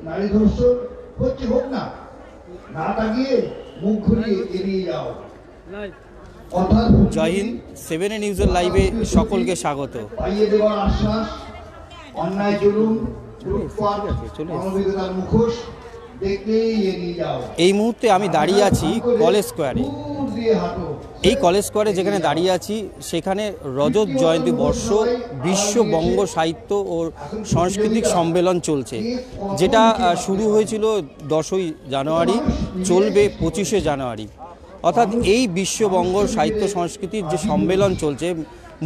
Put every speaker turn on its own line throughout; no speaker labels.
নারী ধর্ষণ হচ্ছে হোক না, না তাকিয়ে মুখ ঘুরিয়ে এড়িয়ে যাও।
জয় হিন্দ। 7A নিউজের লাইভে সকলকে স্বাগত।
পাইয়ে দেওয়ার আশ্বাস, অন্যায় জুলুম, মানবিকতার মুখোশ দেখলেই এড়িয়ে যাও।
এই মুহূর্তে আমি দাঁড়িয়ে আছি কলেজ স্কোয়ারে। এই কলেজ স্কোয়ারে যেখানে দাঁড়িয়ে আছি সেখানে রজত জয়ন্তী বর্ষ বিশ্ব বঙ্গ সাহিত্য ও সাংস্কৃতিক সম্মেলন চলছে, যেটা শুরু হয়েছিল 10ই জানুয়ারি, চলবে 25শে জানুয়ারি। অর্থাৎ এই বিশ্ববঙ্গ সাহিত্য সংস্কৃতির যে সম্মেলন চলছে,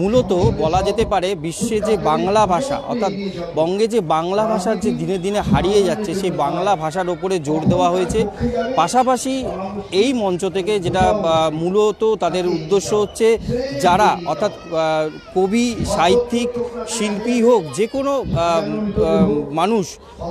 মূলত বলা যেতে পারে বিশ্বে যে বাংলা ভাষা, অর্থাৎ বঙ্গে যে বাংলা ভাষার যে দিনে দিনে হারিয়ে যাচ্ছে, সেই বাংলা ভাষার ওপরে জোর দেওয়া হয়েছে। পাশাপাশি এই মঞ্চ থেকে যেটা মূলত তাদের উদ্দেশ্য হচ্ছে, যারা অর্থাৎ কবি, সাহিত্যিক, শিল্পী হোক, যে কোনো মানুষ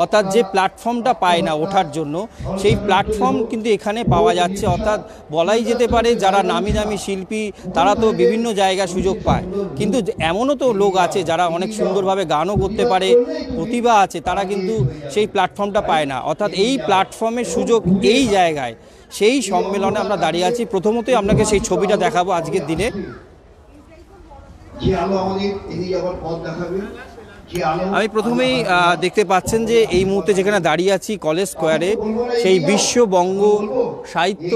অর্থাৎ যে প্ল্যাটফর্মটা পায় না ওঠার জন্য, সেই প্ল্যাটফর্ম কিন্তু এখানে পাওয়া যাচ্ছে। অর্থাৎ বলাই যেতে পারে যারা নামি দামি শিল্পী তারা তো বিভিন্ন জায়গায় সুযোগ পায়, কিন্তু এমনও তো লোক আছে যারা অনেক সুন্দরভাবে গানও করতে পারে, প্রতিভা আছে, তারা কিন্তু সেই প্ল্যাটফর্মটা পায় না। অর্থাৎ এই প্ল্যাটফর্মের সুযোগ এই জায়গায়, সেই সম্মেলনে আমরা দাঁড়িয়ে আছি। প্রথমতই আপনাকে সেই ছবিটা দেখাবো আজকের দিনে। আমি প্রথমেই দেখতে পাচ্ছেন যে এই মুহূর্তে যেখানে দাঁড়িয়ে আছি কলেজ স্কোয়ারে, সেই বিশ্ববঙ্গ সাহিত্য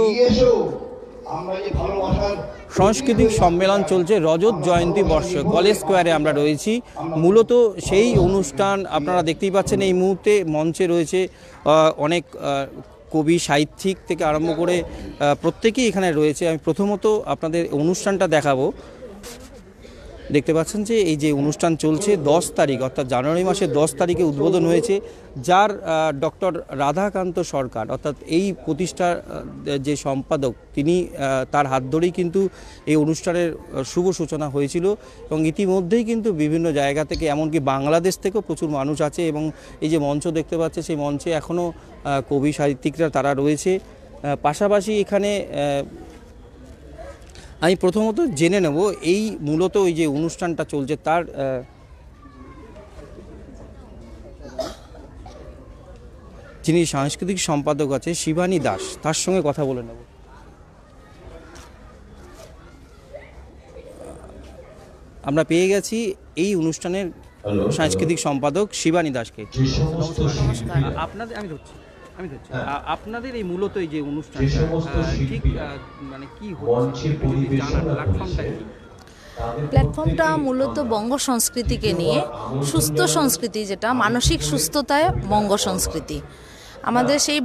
সাংস্কৃতিক সম্মেলন চলছে রজত জয়ন্তী বর্ষ। কলেজ স্কোয়ারে আমরা রয়েছি, মূলত সেই অনুষ্ঠান আপনারা দেখতেই পাচ্ছেন। এই মুহূর্তে মঞ্চে রয়েছে অনেক কবি, সাহিত্যিক থেকে আরম্ভ করে প্রত্যেকেই এখানে রয়েছে। আমি প্রথমত আপনাদের অনুষ্ঠানটা দেখাবো। দেখতে পাচ্ছেন যে এই যে অনুষ্ঠান চলছে 10 তারিখ অর্থাৎ জানুয়ারি মাসের 10 তারিখে উদ্বোধন হয়েছে, যার ডক্টর রাধাকান্ত সরকার অর্থাৎ এই প্রতিষ্ঠার যে সম্পাদক, তিনি তার হাত ধরেই কিন্তু এই অনুষ্ঠানের শুভ সূচনা হয়েছিল। এবং ইতিমধ্যেই কিন্তু বিভিন্ন জায়গা থেকে, এমনকি বাংলাদেশ থেকেও প্রচুর মানুষ আছে। এবং এই যে মঞ্চ দেখতে পাচ্ছে, সেই মঞ্চে এখনও কবি, সাহিত্যিকরা তারা রয়েছে। পাশাপাশি এখানে আমি প্রথমত জেনে নেব এই মূলত ওই যে অনুষ্ঠানটা চলছে তার যিনি সাংস্কৃতিক সম্পাদক আছে শিবানী দাস, তার সঙ্গে কথা বলে নেব। আমরা পেয়ে গেছি এই অনুষ্ঠানের সাংস্কৃতিক সম্পাদক শিবানী দাসকে। আপনাদের আমি ধরছি আপনাদের এই মূলত এই যে অনুষ্ঠান ঠিক মানে কি হচ্ছে,
প্ল্যাটফর্মটা মূলত বঙ্গ সংস্কৃতিকে নিয়ে, সুস্থ সংস্কৃতি, যেটা মানসিক সুস্থতায় বঙ্গ সংস্কৃতি। আমাদের সেই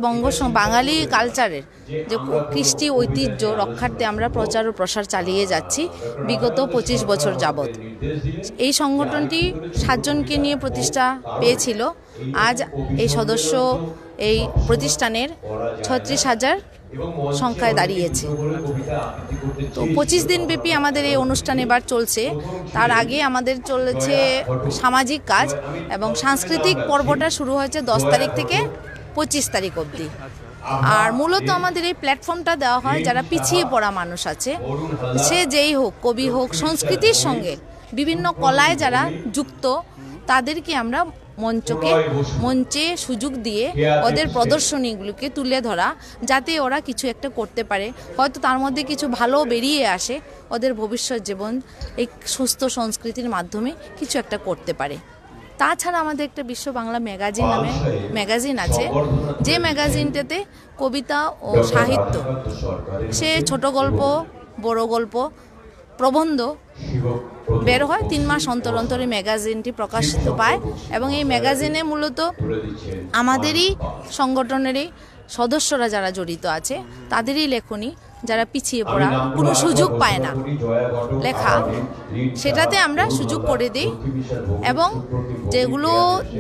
বাঙালি কালচারের যে কৃষ্টি ঐতিহ্য রক্ষার্থে আমরা প্রচার ও প্রসার চালিয়ে যাচ্ছি বিগত 25 বছর যাবৎ। এই সংগঠনটি 7 জনকে নিয়ে প্রতিষ্ঠা পেয়েছিল। আজ এই সদস্য এই প্রতিষ্ঠানের 36,000 সংখ্যায় দাঁড়িয়েছে। তো 25 দিন ব্যাপী আমাদের এই অনুষ্ঠান এবার চলছে। তার আগে আমাদের চলেছে সামাজিক কাজ, এবং সাংস্কৃতিক পর্বটা শুরু হয়েছে 10 তারিখ থেকে 25 তারিখ অবধি। আর মূলত আমাদের এই প্ল্যাটফর্মটা দেওয়া হয় যারা পিছিয়ে পড়া মানুষ আছে, সে যেই হোক, কবি হোক, সংস্কৃতির সঙ্গে বিভিন্ন কলায় যারা যুক্ত, তাদেরকে আমরা মঞ্চে সুযোগ দিয়ে ওদের প্রদর্শনীগুলোকে তুলে ধরা, যাতে ওরা কিছু একটা করতে পারে, হয়তো তার মধ্যে কিছু ভালো বেরিয়ে আসে, ওদের ভবিষ্যৎ জীবন এই সুস্থ সংস্কৃতির মাধ্যমে কিছু একটা করতে পারে। তাছাড়া আমাদের একটা বিশ্ব বাংলা ম্যাগাজিন নামে ম্যাগাজিন আছে, যে ম্যাগাজিনটাতে কবিতা ও সাহিত্য, সে ছোট গল্প, বড় গল্প, প্রবন্ধ বের হয়। 3 মাস অন্তর অন্তরে ম্যাগাজিনটি প্রকাশিত পায়, এবং এই ম্যাগাজিনে মূলত আমাদেরই সংগঠনেরই সদস্যরা যারা জড়িত আছে তাদেরই লেখনী, যারা পিছিয়ে পড়া, কোনো সুযোগ পায় না লেখা, সেটাতে আমরা সুযোগ করে দিই। এবং যেগুলো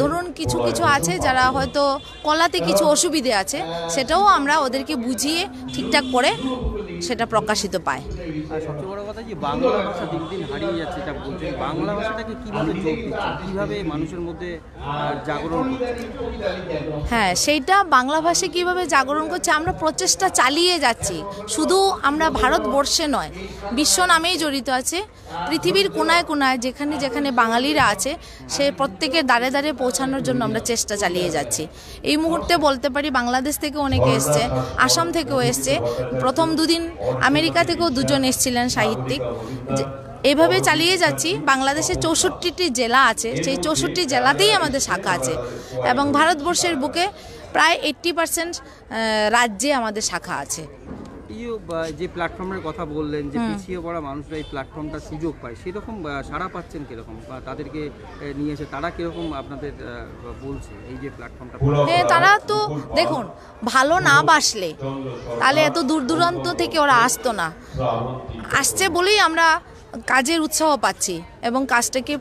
ধরুন কিছু কিছু আছে যারা হয়তো কলাতে কিছু অসুবিধে আছে, সেটাও আমরা ওদেরকে বুঝিয়ে ঠিকঠাক করে সেটা প্রকাশিত পায়।
আর সবচেয়ে বড় কথা যে বাংলা ভাষা দিন দিন হারিয়ে যাচ্ছে, এটা বলছেন, বাংলা ভাষাটাকে কীভাবে জোর দিচ্ছে, কীভাবে মানুষের মধ্যে জাগরণ করছে?
হ্যাঁ, সেইটা বাংলা ভাষা কীভাবে জাগরণ করছে আমরা প্রচেষ্টা চালিয়ে যাচ্ছি। শুধু আমরা ভারতবর্ষে নয়, বিশ্ব নামেই জড়িত আছে। পৃথিবীর কোনায় কোনায় যেখানে যেখানে বাঙালিরা আছে সে প্রত্যেকের দ্বারে দ্বারে পৌঁছানোর জন্য আমরা চেষ্টা চালিয়ে যাচ্ছি। এই মুহূর্তে বলতে পারি বাংলাদেশ থেকে অনেকে এসছে, আসাম থেকেও এসছে, প্রথম দুদিন আমেরিকা থেকেও দুজন এসছিলেন সাহিত্যিক। এইভাবে চালিয়ে যাচ্ছি। বাংলাদেশে 64টি জেলা আছে, সেই 64 জেলাতেই আমাদের শাখা আছে এবং ভারতবর্ষের বুকে প্রায় 80% রাজ্যে আমাদের শাখা আছে।
যে প্ল্যাটফর্মের কথা বললেন যে পিছিয়ে পড়া মানুষরা এই প্ল্যাটফর্মটা সুযোগ পায়, সেরকম সাড়া পাচ্ছেন কিরকম, বা তাদেরকে নিয়ে এসে তারা কিরকম আপনাদের বলছে এই যে প্ল্যাটফর্মটা?
হ্যাঁ, তারা তো দেখুন, ভালো না বাসলে তাহলে এত দূর দূরান্ত থেকে ওরা আসতো না। আসছে বলেই আমরা কাজের উৎসাহ পাচ্ছি এবং কাজটাকে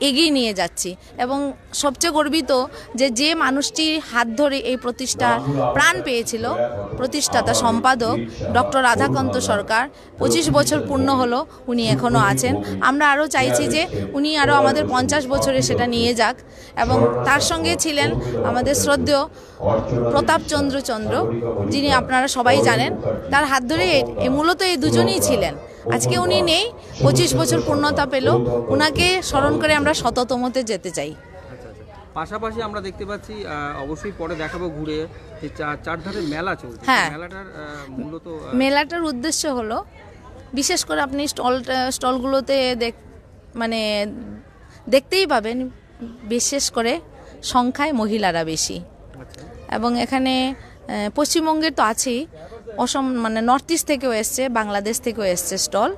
এগিয়ে নিয়ে যাচ্ছি। এবং সবচেয়ে গর্বিত যে মানুষটির হাত ধরে এই প্রতিষ্ঠা প্রাণ পেয়েছিল, প্রতিষ্ঠাতা সম্পাদক ডক্টর রাধাকান্ত সরকার, 25 বছর পূর্ণ হলো, উনি এখনও আছেন। আমরা আরও চাইছি যে উনি আরও আমাদের 50 বছরে সেটা নিয়ে যাক। এবং তার সঙ্গে ছিলেন আমাদের শ্রদ্ধেয় প্রতাপচন্দ্র চন্দ্র, যিনি আপনারা সবাই জানেন। তার হাত ধরে মূলত এই দুজনেই ছিলেন। আজকে উনি নেই, 25 বছর পূর্ণতা পেল, উনাকে স্মরণ করে আমরা 100তমতে যেতে চাই।
পাশাপাশি আমরা দেখতে পাচ্ছি, অবশ্যই পরে দেখাবো ঘুরে, যে চারধারে মেলা চলছে।
হ্যাঁ,
মেলাটার মূলত
মেলাটার উদ্দেশ্য হলো, বিশেষ করে আপনি স্টলগুলোতে মানে দেখতেই পাবেন, বিশেষ করে সংখ্যায় মহিলারা বেশি। এবং এখানে পশ্চিমবঙ্গের তো আছেই, অসম মানে নর্থ ইস্ট থেকেও এসছে, বাংলাদেশ থেকেও এসছে স্টল,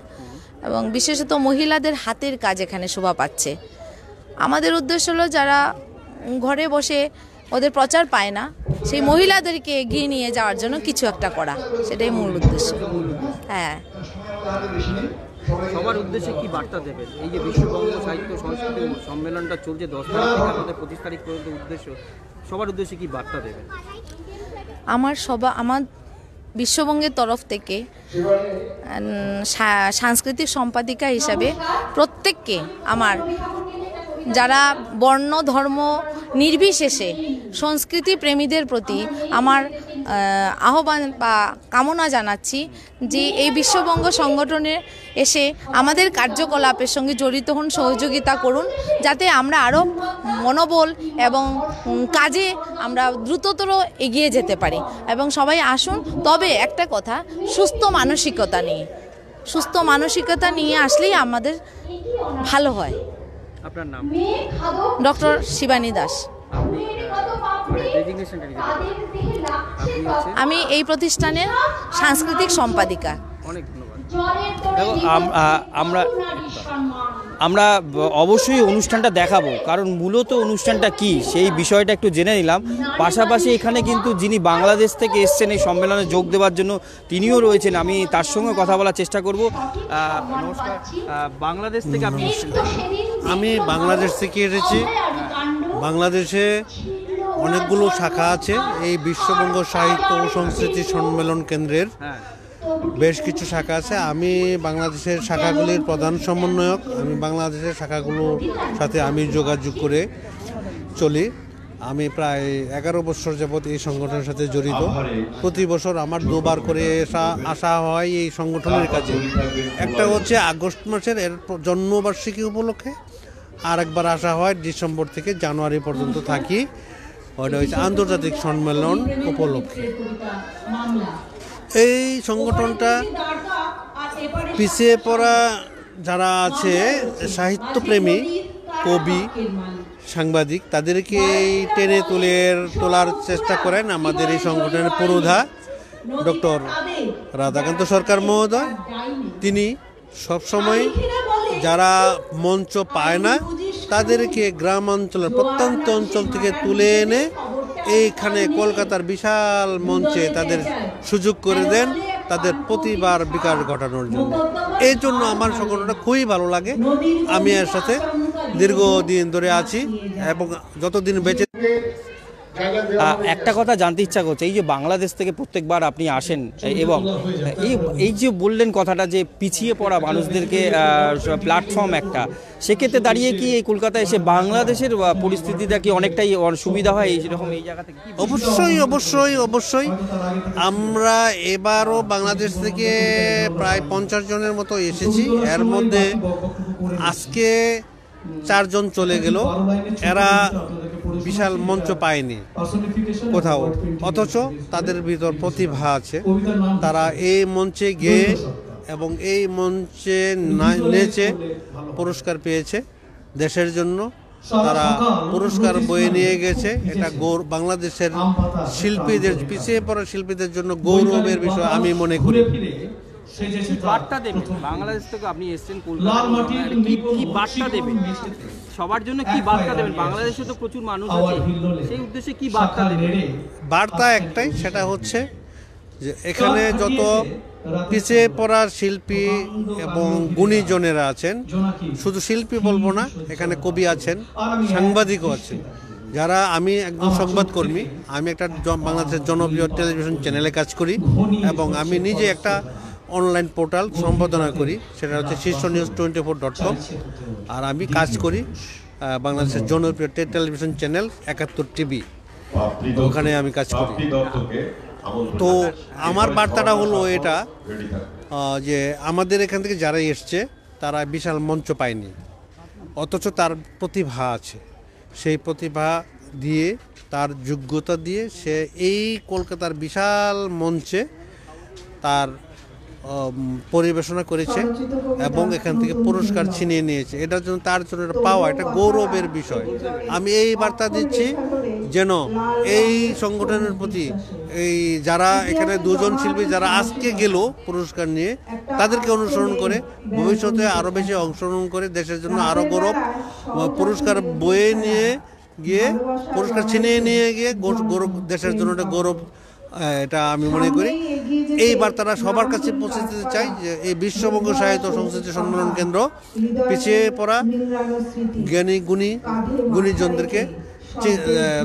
এবং বিশেষত মহিলাদের হাতের কাজ এখানে শোভা পাচ্ছে। আমাদের উদ্দেশ্য হলো যারা ঘরে বসে ওদের প্রচার পায় না, সেই মহিলাদেরকে এগিয়ে নিয়ে যাওয়ার জন্য কিছু একটা করা, সেটাই মূল উদ্দেশ্য। হ্যাঁ,
সবার উদ্দেশ্যে কি বার্তা দেবেন? এই যে বিশ্ববঙ্গ সাহিত্য সংস্কৃতি সম্মেলনটা চলছে 10 তারিখ থেকে আমাদের 25 তারিখ পর্যন্ত, উদ্দেশ্য, সবার উদ্দেশ্যে কি বার্তা দেবেন?
আমার বিশ্ববঙ্গের তরফ থেকে সাংস্কৃতিক সম্পাদিকা হিসাবে প্রত্যেককে আমার, যারা বর্ণ ধর্ম নির্বিশেষে সংস্কৃতি প্রেমীদের প্রতি আমার আহ্বান বা কামনা জানাচ্ছি যে এই বিশ্ববঙ্গ সংগঠনে এসে আমাদের কার্যকলাপের সঙ্গে জড়িত হন, সহযোগিতা করুন, যাতে আমরা আরও মনোবল এবং কাজে আমরা দ্রুততর এগিয়ে যেতে পারি। এবং সবাই আসুন, তবে একটা কথা, সুস্থ মানসিকতা নিয়ে আসলেই আমাদের ভালো হয়।
আপনার নাম?
ডক্টর শিবানী দাস। আমি এই প্রতিষ্ঠানের সাংস্কৃতিক সম্পাদিকা।
অনেক ধন্যবাদ। আমরা অবশ্যই অনুষ্ঠানটা দেখাবো, কারণ মূলত অনুষ্ঠানটা কি সেই বিষয়টা একটু জেনে নিলাম। পাশাপাশি এখানে কিন্তু যিনি বাংলাদেশ থেকে এসছেন এই সম্মেলনে যোগ দেওয়ার জন্য, তিনিও রয়েছেন, আমি তার সঙ্গে কথা বলার চেষ্টা করব। নমস্কার, বাংলাদেশ থেকে আপনি এসেছেন?
আমি বাংলাদেশ থেকে এসেছি। বাংলাদেশে অনেকগুলো শাখা আছে এই বিশ্ববঙ্গ সাহিত্য ও সংস্কৃতি সম্মেলন কেন্দ্রের। বেশ কিছু শাখা আছে। আমি বাংলাদেশের শাখাগুলির প্রধান সমন্বয়ক। আমি বাংলাদেশের শাখাগুলোর সাথে আমি যোগাযোগ করে চলি। আমি প্রায় 11 বছর যাবৎ এই সংগঠনের সাথে জড়িত। প্রতি বছর আমার 2 বার করে আসা হয় এই সংগঠনের কাজে। একটা হচ্ছে আগস্ট মাসের এর জন্মবার্ষিকী উপলক্ষে, আর একবার আসা হয় ডিসেম্বর থেকে জানুয়ারি পর্যন্ত থাকি, ওটা হচ্ছে আন্তর্জাতিক সম্মেলন উপলক্ষে। এই সংগঠনটা পিছিয়ে পড়া যারা আছে, সাহিত্যপ্রেমী, কবি, সাংবাদিক, তাদেরকে টেনে তোলার চেষ্টা করেন আমাদের এই সংগঠনের পুরোধা ডক্টর রাধাকান্ত সরকার মহোদয়। তিনি সবসময় যারা মঞ্চ পায় না তাদেরকে গ্রাম অঞ্চলের প্রত্যন্ত অঞ্চল থেকে তুলে এনে এইখানে কলকাতার বিশাল মঞ্চে তাদের সুযোগ করে দেন তাদের প্রতিবার বিকাশ ঘটানোর জন্য। এই জন্য আমার সংগঠনটা খুবই ভালো লাগে। আমি এর সাথে দীর্ঘদিন ধরে আছি এবং যতদিন বেঁচে
একটা কথা জানতে ইচ্ছা করছে, এই যে বাংলাদেশ থেকে প্রত্যেকবার আপনি আসেন এবং এই যে বললেন কথাটা যে পিছিয়ে পড়া মানুষদেরকে প্ল্যাটফর্ম একটা, সেক্ষেত্রে দাঁড়িয়ে কি এই কলকাতায় এসে বাংলাদেশের পরিস্থিতিটা কি অনেকটাই সুবিধা হয় এইরকম এই জায়গা থেকে?
অবশ্যই অবশ্যই অবশ্যই। আমরা এবারও বাংলাদেশ থেকে প্রায় 50 জনের মতো এসেছি। এর মধ্যে আজকে 4 জন চলে গেল। এরা বিশাল মঞ্চ পায়নি কোথাও, অথচ তাদের ভিতর প্রতিভা আছে। তারা এই মঞ্চে গিয়ে এবং এই মঞ্চে নেচে পুরস্কার পেয়েছে দেশের জন্য। তারা পুরস্কার বয়ে নিয়ে গেছে। এটা বাংলাদেশের শিল্পীদের, পিছিয়ে পড়া শিল্পীদের জন্য গৌরবের বিষয় আমি মনে করি।
কি বার্তা দেবেন বাংলাদেশ থেকে আপনি এসেছেন কলকাতা, কি বার্তা দেবেন সবার জন্য? কি বার্তা দেবেন? বাংলাদেশে তো প্রচুর মানুষ আছে, সেই উদ্দেশ্যে কি বার্তা দেবেন?
বার্তা একটাই, সেটা হচ্ছে যে এখানে যত পিছিয়ে পড়া শিল্পী এবং গুণীজনেরা আছেন, শুধু শিল্পী বলবো না, এখানে কবি আছেন, সাংবাদিকও আছেন। যারা, আমি একজন সংবাদকর্মী, আমি একটা বাংলাদেশের জনপ্রিয় টেলিভিশন চ্যানেলে কাজ করি এবং আমি নিজে একটা অনলাইন পোর্টাল সম্পাদনা করি, সেটা হচ্ছে shirshnews24.com। আর আমি কাজ করি বাংলাদেশের জনপ্রিয় টেলিভিশন চ্যানেল 71 টিভি, ওখানে আমি কাজ করি। তো আমার বার্তাটা হলো এটা যে আমাদের এখান থেকে যারা এসছে তারা বিশাল মঞ্চ পায়নি, অথচ তার প্রতিভা আছে। সেই প্রতিভা দিয়ে, তার যোগ্যতা দিয়ে সে এই কলকাতার বিশাল মঞ্চে তার পরিবেশনা করেছে এবং এখান থেকে পুরস্কার ছিনিয়ে নিয়েছে। এটার জন্য, তার জন্য এটা পাওয়া, এটা গৌরবের বিষয়। আমি এই বার্তা দিচ্ছি যেন এই সংগঠনের প্রতি, এই যারা এখানে 2 জন শিল্পী যারা আজকে গেল পুরস্কার নিয়ে, তাদেরকে অনুসরণ করে ভবিষ্যতে আরও বেশি অংশগ্রহণ করে দেশের জন্য আরও গৌরব, পুরস্কার বয়ে নিয়ে গিয়ে, পুরস্কার ছিনিয়ে নিয়ে গিয়ে গৌরব, দেশের জন্য একটা গৌরব, এটা আমি মনে করি। এই বার্তাটা সবার কাছে পৌঁছে দিতে চাই যে এই বিশ্ববঙ্গ সাহিত্য সংস্কৃতি সম্মেলন কেন্দ্র পিছিয়ে পড়া জ্ঞানী গুণীজনদেরকে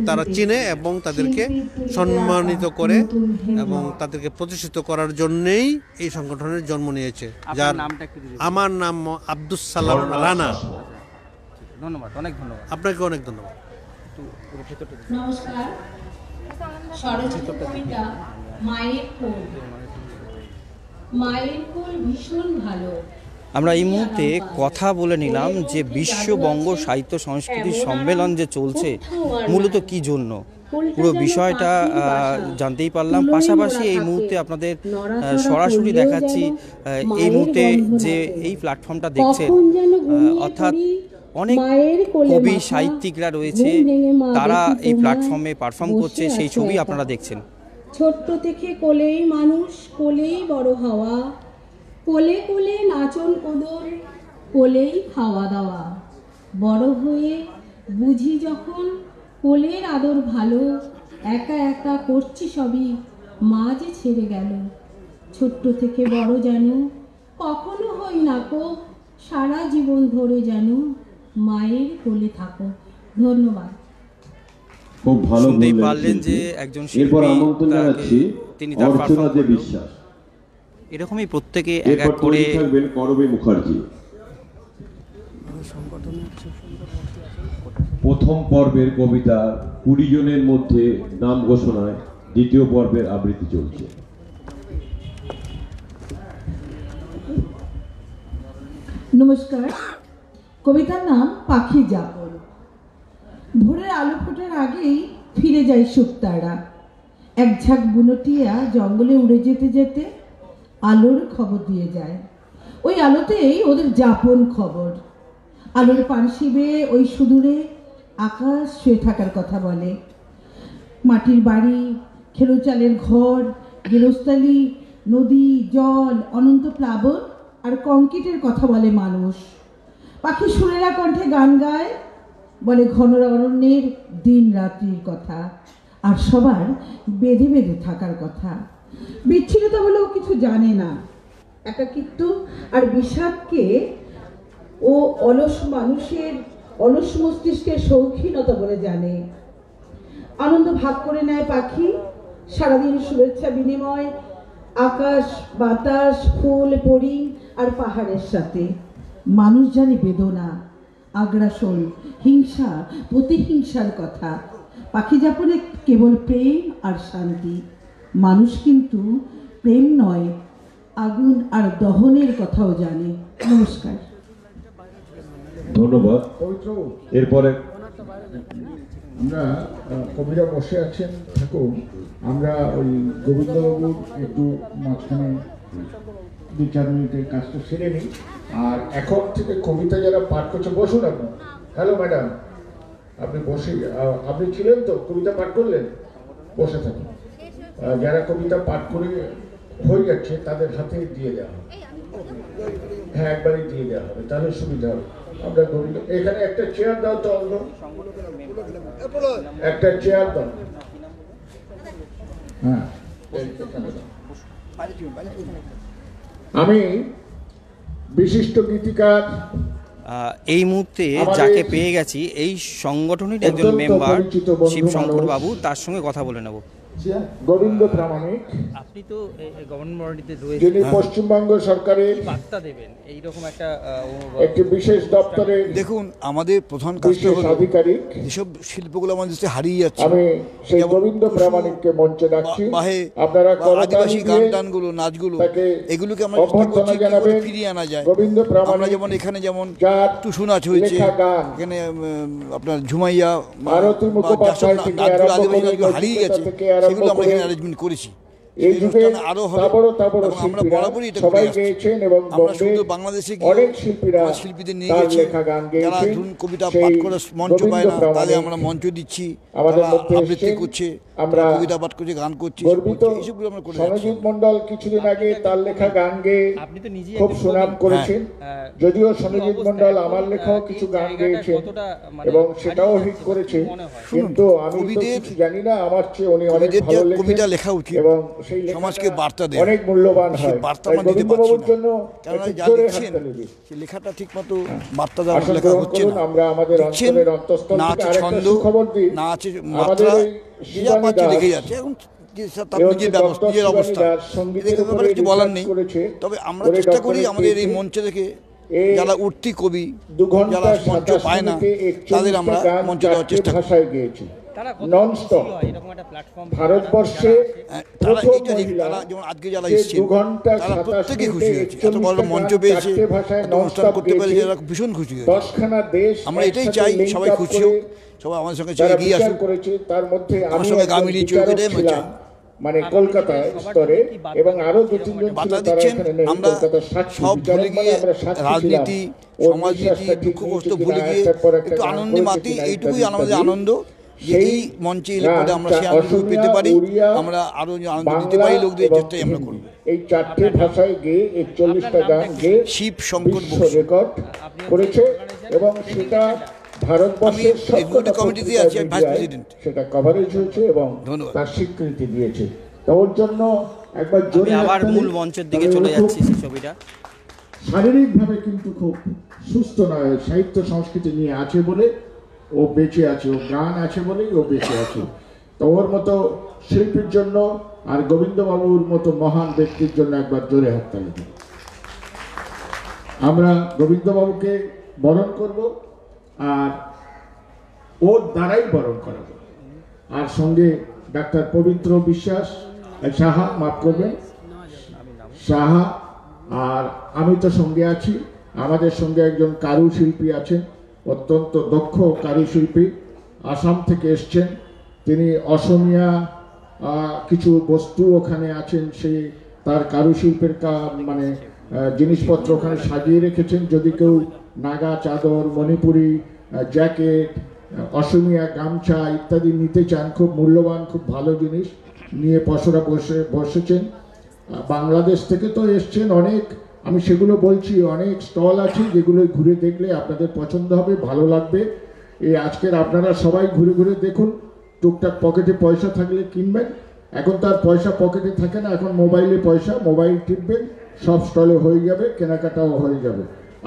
তারা চিনে এবং তাদেরকে সম্মানিত করে এবং তাদেরকে প্রতিষ্ঠিত করার জন্যেই এই সংগঠনের জন্ম নিয়েছে। যার আমার নাম আব্দুস সালাম রানা।
ধন্যবাদ, অনেক ধন্যবাদ
আপনাকে, অনেক ধন্যবাদ।
নমস্কার। স্বরচিত কবিতা মায়ের কোল। মায়ের কোল ভীষণ ভালো।
আমরা এই মুহূর্তে কথা বলে নিলাম যে বিশ্ববঙ্গ সাহিত্য সংস্কৃতি সম্মেলন যে চলছে মূলত কি জন্য, পুরো বিষয়টা জানতেই পারলাম। পাশাপাশি এই মুহূর্তে আপনাদের সরাসরি দেখাচ্ছি এই মুহূর্তে যে এই প্ল্যাটফর্মটা দেখছেন, অর্থাৎ অনেক কবি সাহিত্যিকরা রয়েছে, তারা এই প্ল্যাটফর্মে পারফর্ম করছে, সেই ছবি আপনারা দেখছেন।
ছোট্ট থেকে কোলেই মানুষ, কোলেই বড় হওয়া, কোলে কোলে নাচন কোদর, কোলেই খাওয়া দাওয়া। বড় হয়ে বুঝি যখন কোলের আদর ভালো, একা একা করছি সবই, মা যে ছেড়ে গেল। ছোট্ট থেকে বড় যেন কখনো হই না কো, সারা জীবন ধরে যেন মায়ের কোলে থাকো। ধন্যবাদ।
খুব ভালো
শুনতেই পারলেন যে একজন শিল্পী, তিনি তার পারফর্ম করলেন। এরকমই প্রত্যেকে এক এক করে
করবী মুখার্জি। প্রথম পর্বের কবিতা 20 জনের মধ্যে নাম ঘোষণায় দ্বিতীয় পর্বের আবৃত্তি চলছে।
নমস্কার। কবিতার নাম পাখি যাপন। ভোরের আলো ফোটার আগেই ফিরে যায় শুকতারা। এক ঝাঁক বুনোটিয়া জঙ্গলে উড়ে যেতে যেতে আলোর খবর দিয়ে যায়। ওই আলোতেই ওদের যাপন খবর। আলোর পানশিবে ওই সুদূরে আকাশ শুয়ে থাকার কথা বলে। মাটির বাড়ি, খেলো চালের ঘর, গেরস্তালি, নদী, জল, অনন্ত প্লাবন আর কংক্রিটের কথা বলে মানুষ। পাখি সুরেলা কণ্ঠে গান গায়, বলে ঘন অরণ্যের দিন রাত্রির কথা আর সবার বেঁধে বেঁধে থাকার কথা। বিচ্ছিন্নতা বলেও কিছু জানে না। একাকিত্ব আর বিষাদকে ও অলস মানুষের অলস মস্তিষ্কের শৌখিনতা বলে জানে। আনন্দ ভাগ করে নেয় পাখি, সারাদিন শুভেচ্ছা বিনিময় আকাশ বাতাস ফুল পরি আর পাহাড়ের সাথে। মানুষ জানে বেদনা, আগ্রাসন, হিংসা, প্রতিহিংসার কথা। পাখি যাপনে কেবল প্রেম আর শান্তি। মানুষ কিন্তু প্রেম নয়, আগুন আর দহনের কথাও জানে। নমস্কার।
ধন্যবাদ। এরপরে
আমরা কবিরা বসে আছেন থাকুন, আমরা ওই গোবিন্দবাবুর একটু মাঝখানে 2-4 মিনিটের কাজটা সেরে নিই। আর এখন থেকে কবিতা যারা পাঠ করছে বসুন আপনি। হ্যালো ম্যাডাম, আপনি বসে, আপনি ছিলেন তো, কবিতা পাঠ করলেন, বসে থাকুন। যারা কবিতা পাঠ করে হয়ে যাচ্ছে তাদের হাতে দিয়ে দেওয়া হবে। হ্যাঁ, একবারই দিয়ে দেওয়া হবে, তাহলে সুবিধা হবে। আমরা গোবিন্দ, এখানে একটা চেয়ার দাও তো, অন্য একটা চেয়ার দাও। হ্যাঁ, আমি বিশিষ্ট গীতিকার
এই মুহূর্তে যাকে পেয়ে গেছি এই সংগঠনের একজন মেম্বার শিবশঙ্কর বাবু, তার সঙ্গে কথা বলে নেব।
গোবিন্দ প্রামাণিক,
আপনি তো গভর্নমেন্টে রয়েছেন,
যিনি পশ্চিমবঙ্গ সরকারের
বার্তা দেবেন এইরকম
একটি বিশেষ দপ্তরে
দেখুন, আমাদের প্রধান কাজটা হলো
আধিকারিক,
যেসব শিল্পগুলো আমাদের দেশে হারিয়ে যাচ্ছে।
আমি সেই গোবিন্দ প্রামাণিককে মঞ্চে ডাকছি। আপনারা
আদিবাসী গান টানগুলো, নাচগুলো, এগুলোকে আমরা ফিরিয়ে আনা যায়।
গোবিন্দ প্রামাণিক
যেমন এখানে যেমন টুসু নাচ হয়েছে, এখানে আপনার ঝুমাইয়া,
আরতি মুখোপাধ্যায় থেকে আরম্ভ করে
হারিয়ে গেছে, সেগুলো আমরা এখানে অ্যারেঞ্জমেন্ট করেছি।
এই যুগে তাবড় শিল্পীরা সবাই গেয়েছেন এবং
বাংলাদেশে
অনেক শিল্পীরা
শিল্পীদের নিয়ে গেছে, যারা ধরুন কবিতা পাঠ করে মঞ্চ পায় না, তাদের আমরা মঞ্চ দিচ্ছি,
আমাদের মধ্যে
আবৃত্তি করছে,
আমরা
কবিতা পাঠ করছে, গান করছি, এইসবগুলো আমরা করে যাচ্ছি।
সনজিৎ মন্ডল কিছুদিন আগে তার লেখা গান গেয়ে খুব সুনাম করেছেন। যদিও সনজিৎ মন্ডল আমার লেখাও কিছু গান গেয়েছেন এবং সেটাও হিট করেছে, কিন্তু আমি তো কিছু জানি না, আমার চেয়ে উনি অনেক ভালো
কবিতা লেখা উচিত
এবং সেই
সমাজকে বার্তা দেয়,
অনেক মূল্যবান হয়।
বার্তা আমরা দিতে পারছি না,
জন্য
যা লিখছেন সেই লেখাটা ঠিকমতো বার্তা দেওয়ার লেখা হচ্ছে না।
আমরা আমাদের অন্তরের অন্তঃস্থল
না
থেকে
আছে
আরেকটা
ছন্দ,
সুখবর দিই,
না আছে মাত্রা, যা পাচ্ছে লিখে যাচ্ছে। এখন তার নিজের অবস্থা, কিছু বলার নেই। তবে আমরা চেষ্টা করি আমাদের এই মঞ্চে থেকে যারা উঠতি কবি, যারা মঞ্চ পায় না, তাদের আমরা মঞ্চে দেওয়ার চেষ্টা করি।
ননস্টপ ভারতবর্ষে প্রথম মহিলা
যেমন আজকে যারা এসেছেন তারা প্রত্যেকে খুশি হয়েছে, এত বড় মঞ্চ পেয়েছে, অনুষ্ঠান করতে পেরেছে, যারা ভীষণ খুশি হয়েছে।
10খানা দেশ
আমরা এটাই চাই, সবাই খুশি হোক, সবাই আমাদের সঙ্গে এগিয়ে আসুক।
তার মধ্যে
আমার সঙ্গে গামিনী চৌধুরী
মানে কলকাতায় স্তরে এবং আরো 2-3 জন
বার্তা দিচ্ছেন। আমরা সব ভুলে গিয়ে রাজনীতি, সমাজনীতি, দুঃখ কষ্ট ভুলে গিয়ে একটু আনন্দে মাতি, এইটুকুই আমাদের আনন্দ যে এই মঞ্চে এলে পরে আমরা সেই আনন্দ পেতে পারি, আমরা আরো আনন্দ দিতে পারি লোকদের, চেষ্টাই আমরা করব।
এই 4টে ভাষায় গেয়ে 41টা গান গেয়ে
শিবশঙ্কর
রেকর্ড করেছে এবং সেটা ভারতবর্ষের সবকটা
কমিটিতে আছি, আমি ভাইস প্রেসিডেন্ট,
সেটা কভারেজ হয়েছে এবং তার স্বীকৃতি দিয়েছে। তো ওর জন্য একবার জোরে
আবার মূল মঞ্চের দিকে চলে যাচ্ছি। সেই ছবিটা
শারীরিকভাবে কিন্তু খুব সুস্থ নয়, সাহিত্য সংস্কৃতি নিয়ে আছে বলে ও বেঁচে আছে, ও গান আছে বলেই ও বেঁচে আছে। তো ওর মতো শিল্পীর জন্য আর গোবিন্দবাবুর মতো মহান ব্যক্তির জন্য একবার জোরে হাততালি দিই। আমরা গোবিন্দবাবুকে বরণ করব আর ওর দ্বারাই বরণ করাবো। আর সঙ্গে ডাক্তার পবিত্র বিশ্বাস সাহা, মাফ করবেন, সাহা, আর আমি তো সঙ্গে আছি। আমাদের সঙ্গে একজন কারুশিল্পী আছেন, অত্যন্ত দক্ষ কারুশিল্পী, আসাম থেকে এসছেন তিনি। অসমীয়া কিছু বস্তু ওখানে আছেন, সেই তার কারুশিল্পের মানে জিনিসপত্র ওখানে সাজিয়ে রেখেছেন। যদি কেউ নাগা চাদর, মণিপুরি জ্যাকেট, অসমীয়া গামছা ইত্যাদি নিতে চান, খুব মূল্যবান, খুব ভালো জিনিস নিয়ে পশরা বসেছেন। বাংলাদেশ থেকে তো এসছেন অনেক, আমি সেগুলো বলছি, অনেক স্টল আছে যেগুলো ঘুরে দেখলে আপনাদের পছন্দ হবে, ভালো লাগবে। এই আজকের আপনারা সবাই ঘুরে ঘুরে দেখুন, টুকটাক পকেটে পয়সা থাকলে কিনবেন। এখন তার পয়সা পকেটে থাকে না, এখন মোবাইলে পয়সা, মোবাইল টিপবেন, সব স্টলে হয়ে যাবে, কেনাকাটাও হয়ে যাবে,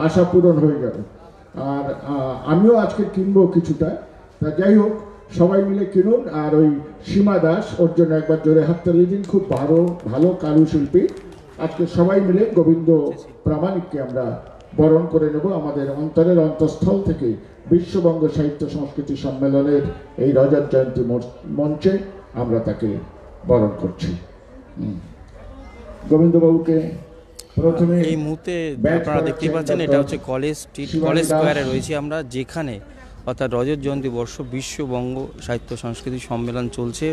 আশা পূরণ হয়ে যাবে। আর আমিও আজকে কিনবো কিছুটা। তা যাই হোক, সবাই মিলে কিনুন। আর ওই সীমা দাস, ওর জন্য একবার জোরে হাততালি দিন, খুব ভালো কারুশিল্পী। আজকে সবাই মিলে গোবিন্দ প্রামাণিককে আমরা বরণ করে নেব আমাদের অন্তরের অন্তঃস্থল থেকে। বিশ্ববঙ্গ সাহিত্য সংস্কৃতি সম্মেলনের এই রজত জয়ন্তী মঞ্চে আমরা তাকে বরণ করছি। গোবিন্দবাবুকে প্রথমে
এই মুহূর্তে আপনারা দেখতে পাচ্ছেন এটা হচ্ছে কলেজ স্ট্রিট, কলেজ স্কোয়ারে রয়েছি আমরা, যেখানে অর্থাৎ রজত জয়ন্তী বর্ষ বিশ্ববঙ্গ সাহিত্য সংস্কৃতি সম্মেলন চলছে।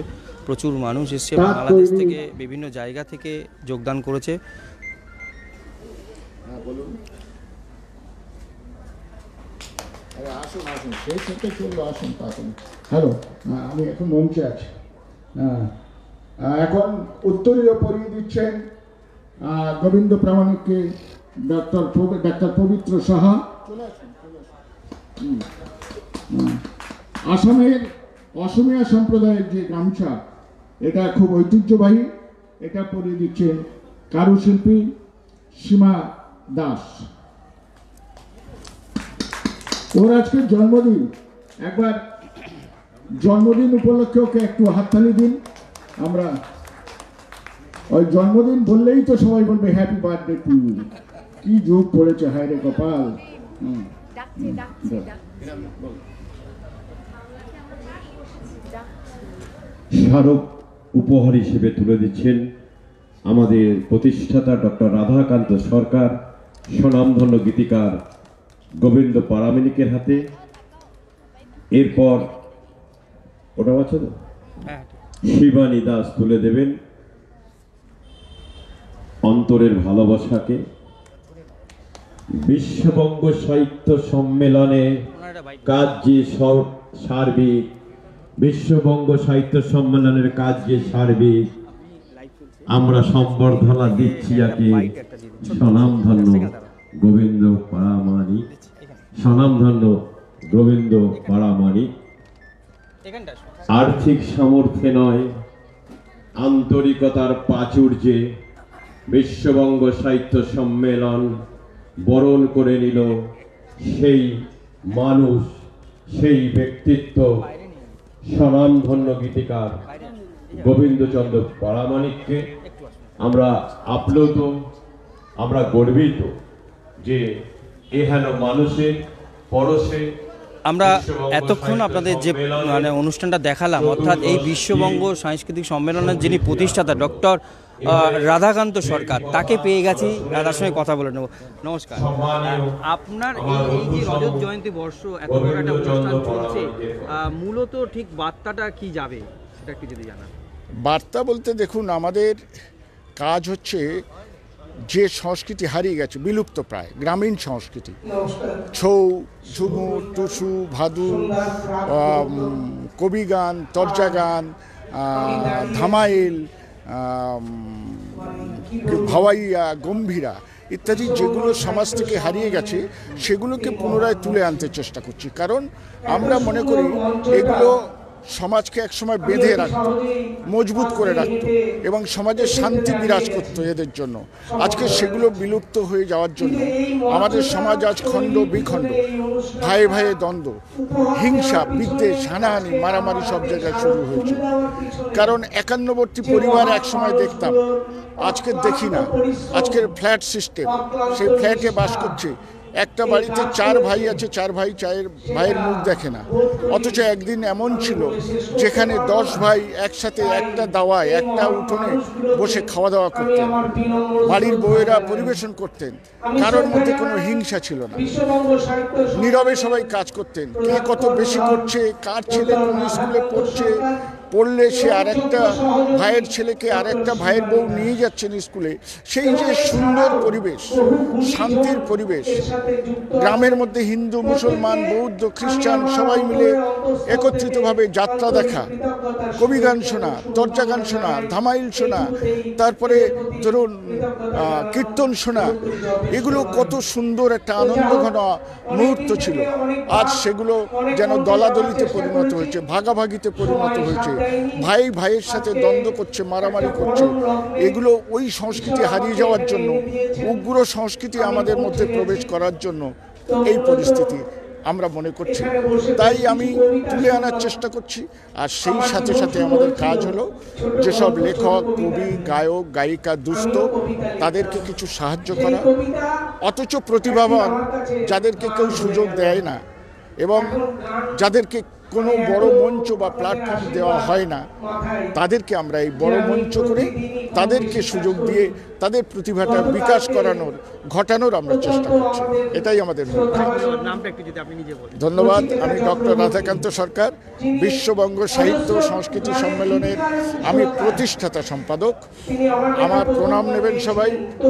প্রচুর মানুষ এসছে, বাংলাদেশ থেকে বিভিন্ন জায়গা থেকে যোগদান করেছে।
হ্যালো, আমি এখন মঞ্চে আছি। এখন উত্তরীয় পরিয়ে দিচ্ছেন গোবিন্দ প্রামাণিককে ডাক্তার পবিত্র সাহা। আসামের অসমীয়া সম্প্রদায়ের যে গামছা, এটা খুব ঐতিহ্যবাহী, এটা পরিয়ে দিচ্ছেন কারুশিল্পী সীমা দাস। ওর আজকে জন্মদিন, একবার জন্মদিন উপলক্ষে ওকে একটু হাততালি দিন। আমরা ওই জন্মদিন বললেই তো সবাই বলবে হ্যাপি বার্থডে টু ইউ। কি যোগ পড়েছে, হায় রে কপাল।
স্মারক উপহার হিসেবে তুলে দিচ্ছেন আমাদের প্রতিষ্ঠাতা ডক্টর রাধাকান্ত সরকার, স্বনামধন্য গীতিকার গোবিন্দ প্রামাণিকের হাতে। এরপর ওটা আছে তো শিবানী দাস তুলে দেবেন অন্তরের ভালোবাসাকে। বিশ্ববঙ্গ সাহিত্য সম্মেলনে কাজ যে সার্বিক, বিশ্ববঙ্গ সাহিত্য সম্মেলনের কাজ যে সার্বিক, আমরা সম্বর্ধনা দিচ্ছি একে স্বনামধন্য গোবিন্দ প্রামাণিক, স্বনামধন্য গোবিন্দ প্রামাণিক। আর্থিক সামর্থ্যে নয়, আন্তরিকতার প্রাচুর্যে বিশ্ববঙ্গ সাহিত্য সম্মেলন বরণ করে নিল সেই মানুষ, সেই ব্যক্তিত্ব, স্বনামধন্য গীতিকার গোবিন্দচন্দ্র প্রামাণিককে। আমরা আপ্লুত, আমরা গর্বিত যে এহেন মানুষের পরশে
আমরা এতক্ষণ আপনাদের যে অনুষ্ঠানটা দেখালাম, অর্থাৎ এই বিশ্ববঙ্গ সাংস্কৃতিক সম্মেলনের যিনি প্রতিষ্ঠাতা ডক্টর রাধাকান্ত সরকার, তাকে পেয়ে গেছি, তার সঙ্গে কথা বলে নেব। নমস্কার, আপনার এই যে রজত জয়ন্তী বর্ষ এত বড় একটা অনুষ্ঠান চলছে, মূলত ঠিক বার্তাটা কি যাবে সেটা একটু যদি জানান।
বার্তা বলতে দেখুন, আমাদের কাজ হচ্ছে যে সংস্কৃতি হারিয়ে গেছে, বিলুপ্ত প্রায় গ্রামীণ সংস্কৃতি, ছৌ, ঝুমুর, টুসু, ভাদু, কবি গান, তরজা গান, ধামাইল, ভাওয়াইয়া, গম্ভীরা ইত্যাদি যেগুলো সমাজ থেকে হারিয়ে গেছে, সেগুলোকে পুনরায় তুলে আনতে চেষ্টা করছি। কারণ আমরা মনে করি এগুলো সমাজকে একসময় বেঁধে রাখত, মজবুত করে রাখত এবং সমাজে শান্তি বিরাজ করত এদের জন্য। আজকে সেগুলো বিলুপ্ত হয়ে যাওয়ার জন্য আমাদের সমাজ আজ খণ্ড বিখণ্ড, ভাইয়ে ভাইয়ে দ্বন্দ্ব, হিংসা, বিদ্বেষ, হানাহানি, মারামারি সব জায়গায় শুরু হয়েছে। কারণ একান্নবর্তী পরিবার একসময় দেখতাম, আজকে দেখি না। আজকের ফ্ল্যাট সিস্টেম, সেই ফ্ল্যাটে বাস করছে, একটা বাড়িতে 4 ভাই আছে, 4 ভাই ভাইয়ের মুখ দেখে না। অথচ একদিন এমন ছিল যেখানে 10 ভাই একসাথে একটা দাওয়ায়, একটা উঠোনে বসে খাওয়া দাওয়া করতেন, বাড়ির বউয়েরা পরিবেশন করতেন, কারোর মধ্যে কোনো হিংসা ছিল না, নীরবে সবাই কাজ করতেন। কে কত বেশি করছে, কার ছেলে কোন স্কুলে পড়লে সে আরেকটা ভাইয়ের ছেলেকে আরেকটা ভাইয়ের বউ নিয়ে যাচ্ছেন স্কুলে, সেই যে সুন্দর পরিবেশ, শান্তির পরিবেশ, গ্রামের মধ্যে হিন্দু, মুসলমান, বৌদ্ধ, খ্রিস্টান সবাই মিলে একত্রিতভাবে যাত্রা দেখা, কবি গান শোনা, তরজা গান শোনা, ধামাইল শোনা, তারপরে ধরুন কীর্তন শোনা, এগুলো কত সুন্দর একটা আনন্দঘন মুহূর্ত ছিল। আজ সেগুলো যেন দলাদলিতে পরিণত হয়েছে, ভাগাভাগিতে পরিণত হয়েছে, ভাই ভাইয়ের সাথে দ্বন্দ্ব করছে, মারামারি করছে। এগুলো ওই সংস্কৃতি হারিয়ে যাওয়ার জন্য, উগ্র সংস্কৃতি আমাদের মধ্যে প্রবেশ করার জন্য এই পরিস্থিতি। আমরা মনে করছি। তাই আমি তুলে আনার চেষ্টা করছি। আর সেই সাথে সাথে আমাদের কাজ হলো যেসব লেখক, কবি, গায়ক, গায়িকা দুস্থ তাদেরকে কিছু সাহায্য করা, অথচ প্রতিভাবান যাদেরকে কেউ সুযোগ দেয় না এবং যাদেরকে কোনো বড় মঞ্চ বা প্ল্যাটফর্ম দেওয়া হয় না, তাদেরকে আমরা এই বড় মঞ্চ করে তাদেরকে সুযোগ দিয়ে তাদের প্রতিভাটা বিকাশ ঘটানোর আমরা চেষ্টা করছি। এটাই আমাদের মূল কাজ। ধন্যবাদ। আমি ডক্টর রাধাকান্ত সরকার, বিশ্ববঙ্গ সাহিত্য সংস্কৃতি সম্মেলনের আমি প্রতিষ্ঠাতা সম্পাদক। আমার প্রণাম নেবেন সবাই,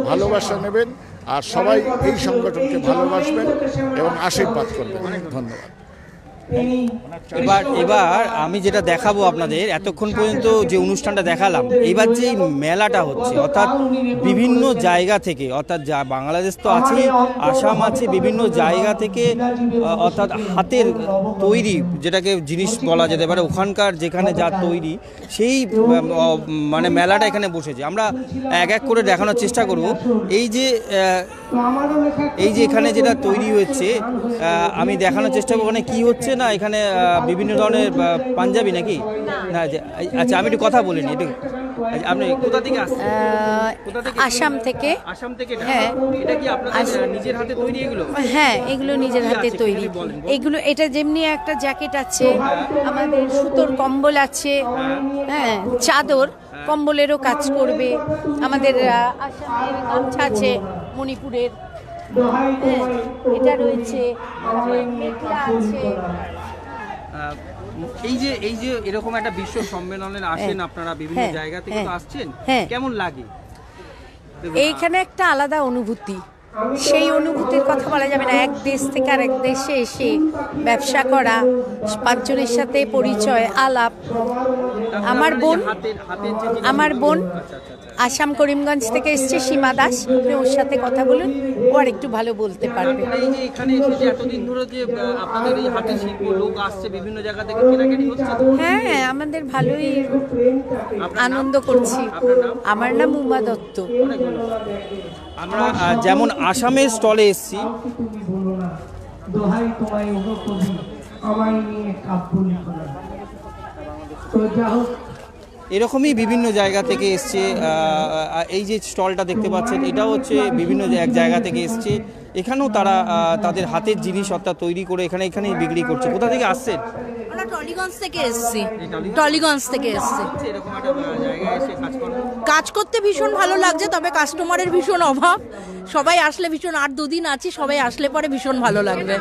ভালোবাসা নেবেন, আর সবাই এই সংগঠনকে ভালোবাসবেন এবং আশীর্বাদ করবেন। ধন্যবাদ।
এবার আমি যেটা দেখাবো আপনাদের, এতক্ষণ পর্যন্ত যে অনুষ্ঠানটা দেখালাম, এবার যে মেলাটা হচ্ছে অর্থাৎ বিভিন্ন জায়গা থেকে, অর্থাৎ বাংলাদেশ তো আছেই, আসাম আছে, বিভিন্ন জায়গা থেকে অর্থাৎ হাতের তৈরি যেটাকে জিনিস বলা যেতে পারে, ওখানকার যেখানে যা তৈরি সেই মানে মেলাটা এখানে বসেছে। আমরা এক এক করে দেখানোর চেষ্টা করব। এই যে এখানে যেটা তৈরি হচ্ছে আমি দেখানোর চেষ্টা করবো। ওখানে কি হচ্ছে না, এখানে বিভিন্ন ধরনের পাঞ্জাবি নাকি না? আচ্ছা, আমি একটু কথা বলিনি। একটু আপনি কোথা থেকে আসছেন?
আসাম থেকে।
আসাম থেকে? হ্যাঁ। এটা কি আপনাদের নিজের হাতে তৈরি এগুলো?
হ্যাঁ, এগুলো নিজের হাতে তৈরি। এগুলো এটা যেমনি একটা জ্যাকেট আছে, আমাদের সুতোর কম্বল আছে, হ্যাঁ, চাদর কম্বলেরও কাজ করবে। আমাদের আসামের গামছা আছে, মণিপুরের এটা রয়েছে, মেঘলা আছে।
এই যে এরকম একটা বিশ্ব সম্মেলনের আসেন আপনারা, বিভিন্ন জায়গা থেকে তো আসছেন, কেমন লাগে?
এইখানে একটা আলাদা অনুভূতি, সেই অনুভূতির কথা বলা যাবে না। এক দেশ থেকে আরেক দেশে এসে ব্যবসা করা, পাঁচজনের সাথে পরিচয়, আলাপ। আমার বোন আসাম করিমগঞ্জ থেকে এসছে, সীমা দাস। আপনি ওর সাথে কথা বলুন, ও আর একটু ভালো বলতে পারবে। হ্যাঁ, আমাদের ভালোই আনন্দ করছি। আমার নাম উমা দত্ত।
আমরা যেমন আসামের স্টলে এসেছি, এরকমই বিভিন্ন জায়গা থেকে এসছে। এই যে স্টলটা দেখতে পাচ্ছেন, এটা হচ্ছে বিভিন্ন এক জায়গা থেকে এসছে। এখানেও তারা তাদের হাতের জিনিস অর্থাৎ তৈরি করে এখানেই বিক্রি করছে। কোথা থেকে আসছেন?
আমরা টলিগঞ্জ থেকে এসেছি। টলিগঞ্জ থেকে এসেছি। কাজ করতে ভীষণ ভালো লাগছে, তবে কাস্টমারের ভীষণ অভাব। সবাই আসলে ভীষণ, 8-2 দিন আছি, সবাই আসলে পরে ভীষণ ভালো লাগবে।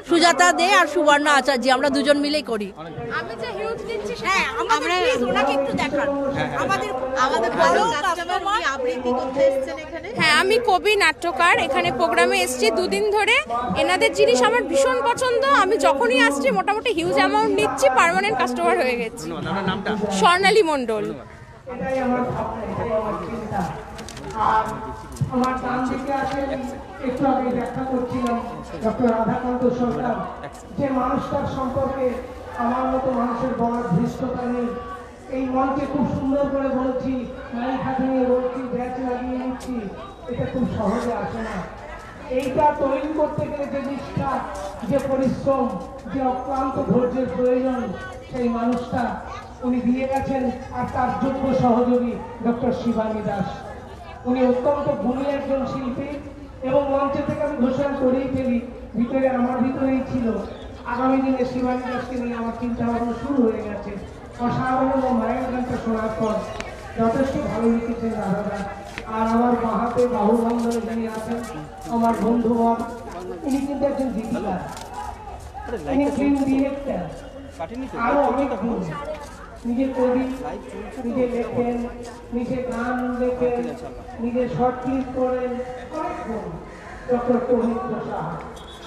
সুজাতা দে আর সুবর্ণা আচার্য, আমরা দুজন মিলেই করি। আমি যে হিউজ দিচ্ছি, হ্যাঁ, আমরা ওনাকে একটু দেখান। আমাদের বড় কাস্টমার আবৃত্তি করতে এসেছেন এখানে।
হ্যাঁ, আমি কবি, নাট্যকার, এখানে প্রোগ্রামে এসেছি 2 দিন ধরে। এনাদের জিনিস আমার ভীষণ পছন্দ। আমি যখনই আসছি মোটামুটি হিউজ অ্যামাউন্ট নিচ্ছি, পার্মানেন্ট কাস্টমার হয়ে গেছি। স্বর্ণালী মণ্ডল।
আমার ডান দিকে আছে, একটু আগে ব্যাখ্যা করছিলাম, ডক্টর রাধাকান্ত সরকার। যে মানুষটার সম্পর্কে আমার মতো মানুষের বলার ধৃষ্টতা নেই। এই মঞ্চে খুব সুন্দর করে বলছি, মাইক হাতে নিয়ে বলছি, ব্যাচ লাগিয়ে নিচ্ছি, এটা খুব সহজে আসে না। এইটা তৈরি করতে গেলে যে নিষ্ঠা, যে পরিশ্রম, যে অক্লান্ত ধৈর্যের প্রয়োজন, সেই মানুষটা উনি দিয়ে গেছেন। আর তার যোগ্য সহযোগী ডক্টর শিবানী দাস। উনি অত্যন্ত গুণী একজন শিল্পী এবং মঞ্চে থেকে আমি ঘোষণা করেই ফেলি, আমার ভিতরেই ছিল। আগামী দিনে শিবানী দাসকে নিয়ে আমার চিন্তা ভাবনা শুরু হয়ে গেছে। অসাধারণ মায়ের গানটা শোনার পর যথেষ্ট ভালো লিখেছেন রাধাদা। আর আমার বাহাতে বাহুবন্ধনে যিনি আছেন, আমার বন্ধু বর, উনি কিন্তু একজন গীতিকার, উনি ফিল্ম ডিরেক্টর, আরো অনেক গুণ। নিজে কবি, নিজে লেখেন, নিজে গান লেখেন, নিজে শর্ট ক্লিপ করেন, অনেক গুণ। ডক্টর পবিত্র সাহা।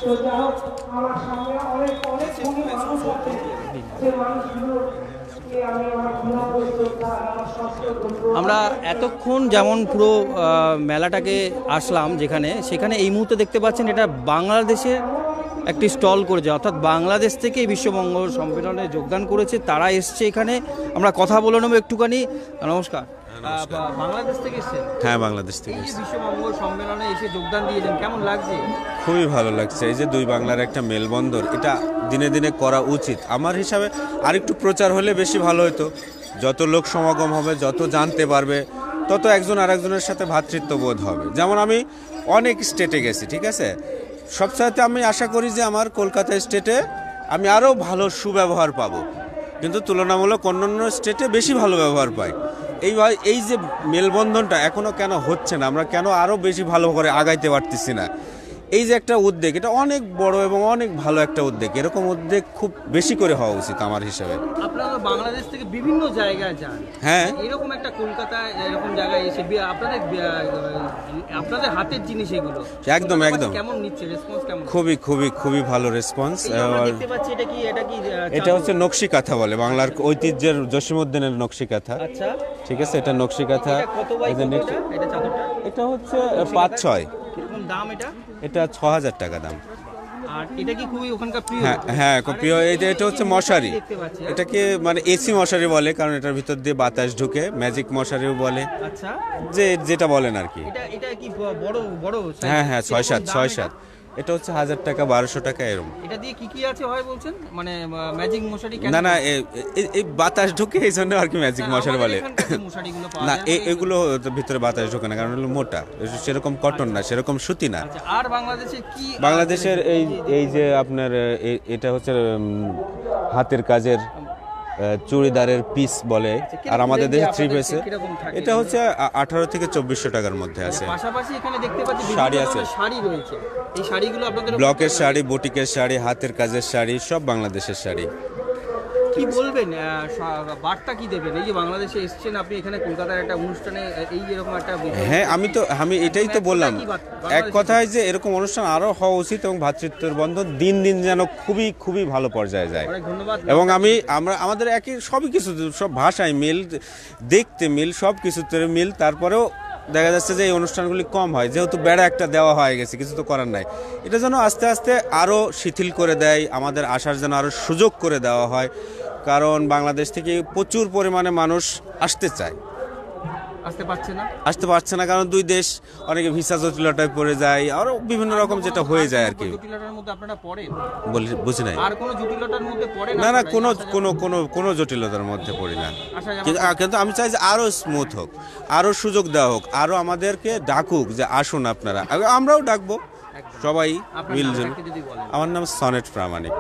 তো যা হোক, আমার সামনে অনেক গুণী মানুষ আছে, যে মানুষগুলো
আমরা এতক্ষণ যেমন পুরো মেলাটাকে আসলাম, সেখানে এই মুহূর্তে দেখতে পাচ্ছেন এটা বাংলাদেশের একটি স্টল করেছে, অর্থাৎ বাংলাদেশ থেকে এই বিশ্ববঙ্গ সম্মেলনে যোগদান করেছে, তারা এসছে এখানে। আমরা কথা বলে নেবো একটুখানি। নমস্কার। বাংলাদেশ থেকে এসেছেন?
হ্যাঁ, বাংলাদেশ থেকে
এই যে বিশ্ববঙ্গ সম্মেলনে এসে যোগদান দিয়েছেন, কেমন লাগছে?
খুবই ভালো লাগছে। এই যে দুই বাংলার একটা মেলবন্ধন, এটা দিনে দিনে করা উচিত। আমার হিসাবে আরেকটু প্রচার হলে বেশি ভালো হতো। যত লোক সমাগম হবে, যত জানতে পারবে, তত একজন আরেকজনের সাথে ভ্রাতৃত্ববোধ হবে। যেমন আমি অনেক স্টেটে গেছি, ঠিক আছে, সবচাইতে আমি আশা করি যে আমার কলকাতা স্টেটে আমি আরও ভালো সুব্যবহার পাবো, কিন্তু তুলনামূলক অন্যান্য স্টেটে বেশি ভালো ব্যবহার পাই। এই যে মেলবন্ধনটা এখনও কেন হচ্ছে না, আমরা কেন আরও বেশি ভালো করে আগাইতে পারতেছি না, এই যে একটা উদ্যোগ, এটা অনেক বড় এবং অনেক ভালো একটা উদ্যোগ। এরকম উদ্যোগ খুব বেশি করে হওয়া উচিত আমার হিসাবে।
আপনারা বাংলাদেশ থেকে বিভিন্ন জায়গায় যান,
হ্যাঁ,
এরকম একটা কলকাতায় এরকম জায়গায় এসে আপনাদের হাতের জিনিস এগুলো
একদম
কেমন নিচ্ছে, রেসপন্স কেমন?
খুবই ভালো রেসপন্স।
দেখতে পাচ্ছি
এটা হচ্ছে নকশি কাঁথা বলে, বাংলার ঐতিহ্যের জসীমউদ্দিনের নকশি কাঁথা।
আচ্ছা,
ঠিক আছে, এটা নকশি কাঁথা। এটা হচ্ছে 5-6।
কিরকম দাম এটা?
এটা 6000 টাকা দাম।
আর এটা কি খুবই ওখানকার প্রিয়?
হ্যাঁ, খুব প্রিয়। এটা হচ্ছে মশারি, এটাকে মানে এসি মশারি বলে, কারণ এটার ভিতর দিয়ে বাতাস ঢুকে, ম্যাজিক মশারিও বলে।
আচ্ছা,
যেটা বলেন আর কি।
এটা কি বড়?
হ্যাঁ, 6-7। এটা হচ্ছে 1000 টাকা, 1200 টাকা এরকম।
এটা দিয়ে কি আছে হয় বলছেন, মানে ম্যাজিক মশারি?
না, এই বাতাস ঢুকে, এই জন্য আর কি ম্যাজিক মশারি বলে। না, এগুলো ভিতরে বাতাস ঢোকে না, কারণ হলো মোটা, সেরকম কটন না, সেরকম সুতি না।
আর
বাংলাদেশের এই যে আপনার এটা হচ্ছে হাতের কাজের চুড়িদারের পিস বলে, আর আমাদের দেশে 3 পিসে এটা হচ্ছে 1800 থেকে 2400 টাকার মধ্যে আছে।
পাশাপাশি এখানে দেখতে পাচ্ছি
শাড়ি আছে,
শাড়ি রয়েছে। এই শাড়িগুলো আপনাদের
ব্লকের শাড়ি, বুটিকের শাড়ি, হাতের কাজের শাড়ি, সব বাংলাদেশের শাড়ি।
কি বলবেন, বার্তা কি দেবেন? এই যে বাংলাদেশে এসেছেন আপনি, এখানে কলকাতার একটা অনুষ্ঠানে এই এরকম একটা,
হ্যাঁ, আমি এটাই তো বললাম, এক কথায় যে এরকম অনুষ্ঠান আরও হওয়া উচিত এবং ভ্রাতৃত্বের বন্ধন দিন দিন যেন খুবই ভালো পর্যায়ে যায়। এবং আমরা আমাদের একই সবই কিছু, সব ভাষায় মিল, দেখতে মিল, সব কিছুতে মিল, তারপরেও দেখা যাচ্ছে যে এই অনুষ্ঠানগুলি কম হয়, যেহেতু বেড়া একটা দেওয়া হয়ে গেছে, কিছু তো করার নাই। এটা যেন আস্তে আস্তে আরও শিথিল করে দেয়, আমাদের আসার যেন আরও সুযোগ করে দেওয়া হয়, কারণ বাংলাদেশ থেকে প্রচুর পরিমাণে মানুষ আসতে চায়, আসতে পারছে না, কারণ দুই দেশ অনেকে ভিসা জটিলতায় পড়ে যায়, আরও বিভিন্ন রকম যেটা হয়ে যায় আর কি। বুঝি নাই, না, কোনো জটিলতার মধ্যে পড়ি না, কিন্তু আমি চাই যে আরও স্মুথ হোক, আরও সুযোগ দেওয়া হোক, আরও আমাদেরকে ডাকুক যে আসুন আপনারা, আমরাও ডাকবো সবাই মিলজুল। আমার নাম সনেট প্রামাণিক,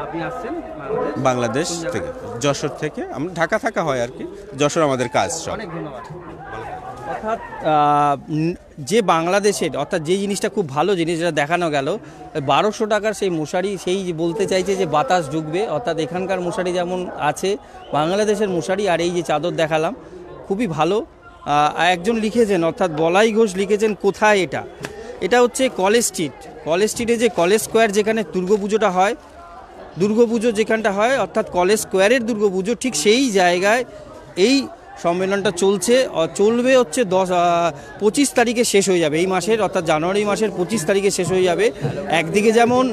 বাংলাদেশ থেকে, যশোর থেকে। আমরা ঢাকা থাকা হয় আর কি, যশোর আমাদের কাজ সব।
অর্থাৎ
যে বাংলাদেশের, অর্থাৎ যে জিনিসটা খুব ভালো জিনিস যেটা দেখানো গেল, 1200 টাকার সেই মশারি, সেই বলতে চাইছে যে বাতাস ঢুকবে, অর্থাৎ এখানকার মশারি যেমন আছে, বাংলাদেশের মশারি, আর এই যে চাদর দেখালাম খুবই ভালো। একজন লিখেছেন, অর্থাৎ বলাই ঘোষ লিখেছেন, কোথায় এটা? এটা হচ্ছে কলেজ স্ট্রিটে যে কলেজ স্কোয়ার, যেখানে দুর্গাপুজোটা হয়, দুর্গাপুজো যেখানটা হয়, অর্থাৎ কলেজ স্কোয়ারের দুর্গাপুজো, ঠিক সেই জায়গায় এই সম্মেলনটা চলবে হচ্ছে 25 তারিখে শেষ হয়ে যাবে এই মাসের, অর্থাৎ জানুয়ারি মাসের 25 তারিখে শেষ হয়ে যাবে। একদিকে যেমন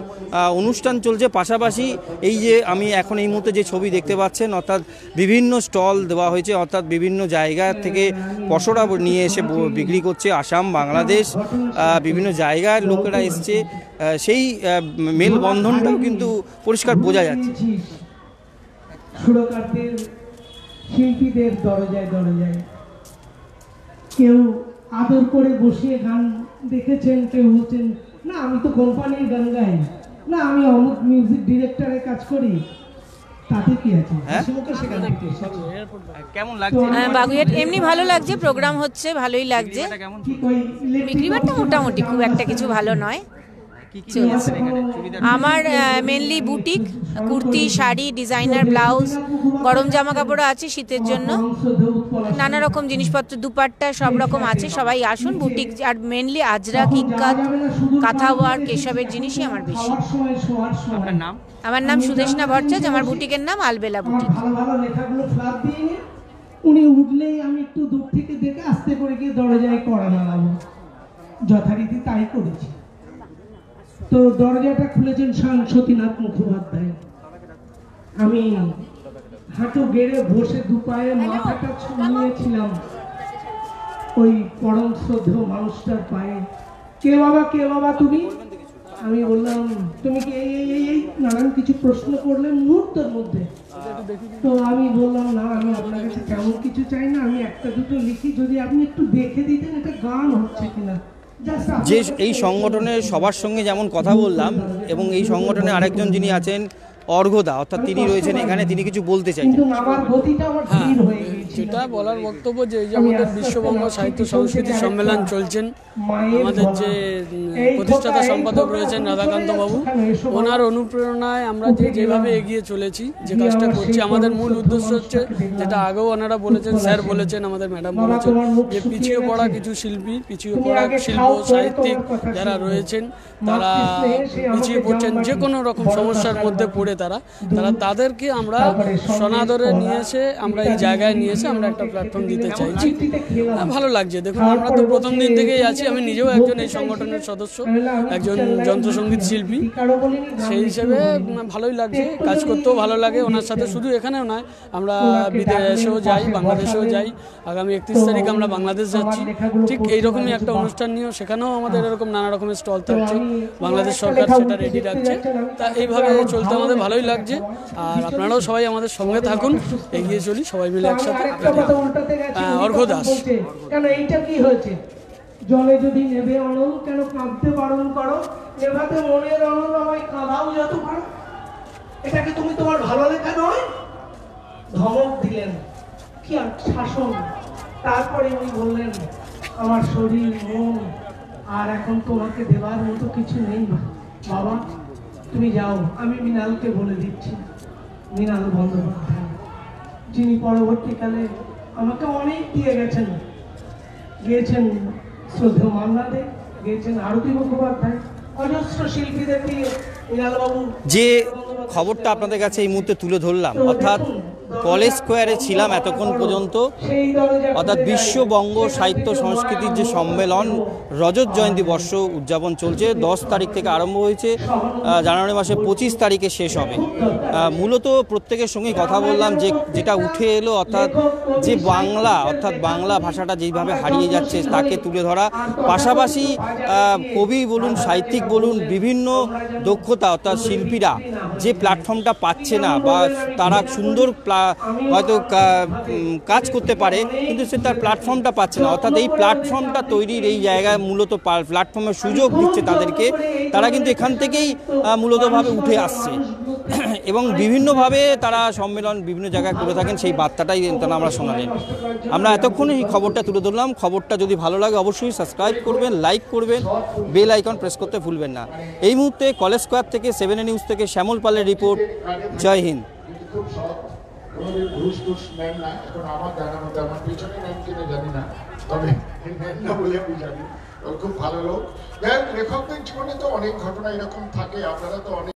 অনুষ্ঠান চলছে, পাশাপাশি এই যে আমি এখন এই মুহূর্তে যে ছবি দেখতে পাচ্ছেন, অর্থাৎ বিভিন্ন স্টল দেওয়া হয়েছে, অর্থাৎ বিভিন্ন জায়গা থেকে পসরা নিয়ে এসে বিক্রি করছে, আসাম, বাংলাদেশ, বিভিন্ন জায়গার লোকেরা এসছে, সেই মেলবন্ধনটাও কিন্তু পরিষ্কার বোঝা যাচ্ছে।
শিল্পীদের দরজায় কেউ আদর করে বসিয়ে গান দেখেছেন, কেউ বলছেন না আমি তো কোম্পানির গান গাই, না আমি অমুক মিউজিক ডিরেক্টরের কাজ করি, তাতে কি আছে?
কেমন লাগছে
বাগুইহাট? এমনি ভালো লাগছে, প্রোগ্রাম হচ্ছে, ভালোই লাগছে। বিক্রি বাট্টা মোটামুটি, খুব একটা কিছু ভালো নয়। আমার mainly boutique, kurti, sari, designer blouse, গরম জামা কাপড় আছে শীতের জন্য, নানা রকম জিনিসপত্র, দুপাট্টা, সব রকম আছে। সবাই আসুন। বুটিক আর মেনলি আজরাক, ইক্কাত, কাঁথা ওয়ার্ক, এসবের জিনিসই আমার বেশি। আমার নাম সুদেশনা ভট্টাচার্য, আমার বুটিকের নাম আলবেলা বুটিক।
উনি উঠলেই আমি একটু দূর থেকে দেখে আস্তে করে গিয়ে দরজায় কড়া নাড়াবো, যথারীতি তাই করেছি। তো দরজাটা খুলেছেন স্বয়ং সতীনাথ মুখোপাধ্যায়। আমি হাঁটু গেড়ে বসে দুপায়ে মাথাটা নিয়েছিলাম, ওই পরম শ্রদ্ধেয় মানুষটার পায়ে, কে বাবা তুমি? আমি বললাম তুমি কি এই নানান কিছু প্রশ্ন করলে মুহূর্তের মধ্যে। তো আমি বললাম না, আমি আপনার কাছে তেমন কিছু চাই না, আমি একটা দুটো লিখি, যদি আপনি একটু দেখে দিতেন এটা গান হচ্ছে কিনা।
যে এই সংগঠনের সবার সঙ্গে যেমন কথা বললাম, এবং এই সংগঠনে আরেকজন যিনি আছেন অর্ঘদা, অর্থাৎ তিনি রয়েছেন এখানে, তিনি কিছু বলতে চাইছেন।
যেটা বলার বক্তব্য যে এই যে আমাদের বিশ্ববঙ্গ সাহিত্য সংস্কৃতি সম্মেলন চলছেন, আমাদের যে প্রতিষ্ঠাতা সম্পাদক রয়েছেন রাধাকান্ত বাবু, ওনার অনুপ্রেরণায় আমরা যেভাবে এগিয়ে চলেছি, যে কাজটা করছি, আমাদের মূল উদ্দেশ্য হচ্ছে যেটা আগেও ওনারা বলেছেন, স্যার বলেছেন, আমাদের ম্যাডাম বলেছেন, যে পিছিয়ে পড়া কিছু শিল্পী, পিছিয়ে পড়া শিল্প সাহিত্যিক যারা রয়েছেন, তারা পিছিয়ে পড়ছেন যে কোনো রকম সমস্যার মধ্যে পড়ে তাদেরকে আমরা সনাদরে নিয়ে এসে, আমরা এই জায়গায় নিয়ে এসে আমরা একটা প্ল্যাটফর্ম দিতে চাইছি। ভালো লাগছে। দেখুন, আমরা তো প্রথম দিন থেকেই আছি, আমি নিজেও একজন এই সংগঠনের সদস্য, একজন যন্ত্রসঙ্গীত শিল্পী, সেই হিসেবে ভালোই লাগছে, কাজ করতেও ভালো লাগে ওনার সাথে। শুধু এখানেও নয়, আমরা বিদেশেও যাই, বাংলাদেশেও যাই। আগামী 31 তারিখ আমরা বাংলাদেশ যাচ্ছি, ঠিক এইরকমই একটা অনুষ্ঠান নিয়েও সেখানেও আমাদের এরকম নানা রকমের স্টল থাকছে, বাংলাদেশ সরকার সেটা রেডি রাখছে। তা এইভাবে চলতে আমাদের ভালোই লাগছে। আর আপনারাও সবাই আমাদের সঙ্গে থাকুন, এগিয়ে চলি সবাই মিলে একসাথে। অর্ঘ দাস।
কেন এইটা কি হয়েছে? জলে যদি নেবে অনল, কেন কাঁদতে বারণ করো? নেভাতে মনের অনল, আমায় কাঁদাও যত পারো। এটা কি তুমি তোমার ভালো লেখা নয়? ধমক দিলেন, কি আর শাসন। তারপরে উনি বললেন, আমার শরীর মন আর এখন তোমাকে দেওয়ার মতো কিছু নেই বাবা, তুমি যাও। আমি মৃণালকে বলে দিচ্ছি, মৃণাল বন্দ্যোপাধ্যায়, যিনি পরবর্তীকালে আমাকে অনেক দিয়ে গেছেন, গিয়েছেন শ্রদ্ধেয় মান্না দে, গিয়েছেন আরতি মুখোপাধ্যায়, অজস্র শিল্পীদের দিয়ে মৃণালবাবু।
যে খবরটা আপনাদের কাছে এই মুহূর্তে তুলে ধরলাম, অর্থাৎ কলেজ স্কোয়ারে ছিলাম এতক্ষণ পর্যন্ত, অর্থাৎ বিশ্ববঙ্গ সাহিত্য সংস্কৃতির যে সম্মেলন, রজত জয়ন্তী বর্ষ উদযাপন চলছে। 10 তারিখ থেকে আরম্ভ হয়েছে, জানুয়ারি মাসের 25 তারিখে শেষ হবে। মূলত প্রত্যেকের সঙ্গেই কথা বললাম, যেটা উঠে এলো, অর্থাৎ যে বাংলা, অর্থাৎ বাংলা ভাষাটা যেইভাবে হারিয়ে যাচ্ছে তাকে তুলে ধরা, পাশাপাশি কবি বলুন, সাহিত্যিক বলুন, বিভিন্ন দক্ষতা অর্থাৎ শিল্পীরা যে প্ল্যাটফর্মটা পাচ্ছে না, বা তারা সুন্দর হয়তো কাজ করতে পারে কিন্তু সে তার প্ল্যাটফর্মটা পাচ্ছে না, অর্থাৎ এই প্ল্যাটফর্মটা তৈরির এই জায়গায় মূলত প্ল্যাটফর্মের সুযোগ দিচ্ছে তাদেরকে, তারা কিন্তু এখান থেকেই মূলতভাবে উঠে আসছে এবং বিভিন্নভাবে তারা সম্মেলন বিভিন্ন জায়গায় করে থাকেন, সেই বার্তাটাই তারা আমরা শোনালেন। আমরা এতক্ষণ এই খবরটা তুলে ধরলাম। খবরটা যদি ভালো লাগে অবশ্যই সাবস্ক্রাইব করবেন, লাইক করবেন, বেল আইকন প্রেস করতে ভুলবেন না। এই মুহূর্তে কলেজ স্কোয়ার থেকে 7 নিউজ থেকে শ্যামল পালের রিপোর্ট। জয় হিন্দ।
ঘুষ টুস নেন না, এখন আমার জানার মধ্যে, আমার পিছনে নেন কিনা জানি না, তবে নেন না বলে আমি জানি। খুব ভালো লোক। লেখকদের জীবনে তো অনেক ঘটনা এরকম থাকে, আপনারা তো অনেক